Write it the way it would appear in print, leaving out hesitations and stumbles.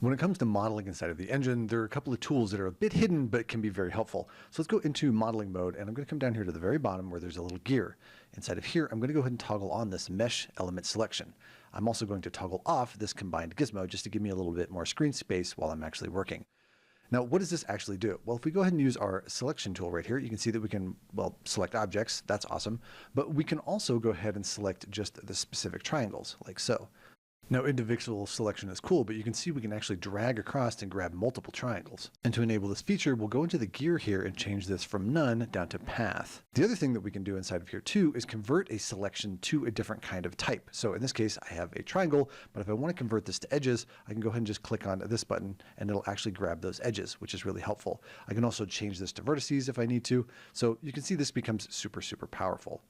When it comes to modeling inside of the engine, there are a couple of tools that are a bit hidden but can be very helpful. So let's go into modeling mode, and I'm going to come down here to the very bottom where there's a little gear. Inside of here, I'm going to go ahead and toggle on this mesh element selection. I'm also going to toggle off this combined gizmo just to give me a little bit more screen space while I'm actually working. Now, what does this actually do? Well, if we go ahead and use our selection tool right here, you can see that we can, well, select objects. That's awesome. But we can also go ahead and select just the specific triangles, like so. Now, individual selection is cool, but you can see we can actually drag across and grab multiple triangles. And to enable this feature, we'll go into the gear here and change this from none down to path. The other thing that we can do inside of here too is convert a selection to a different kind of type. So in this case, I have a triangle, but if I want to convert this to edges, I can go ahead and just click on this button and it'll actually grab those edges, which is really helpful. I can also change this to vertices if I need to. So you can see this becomes super, super powerful.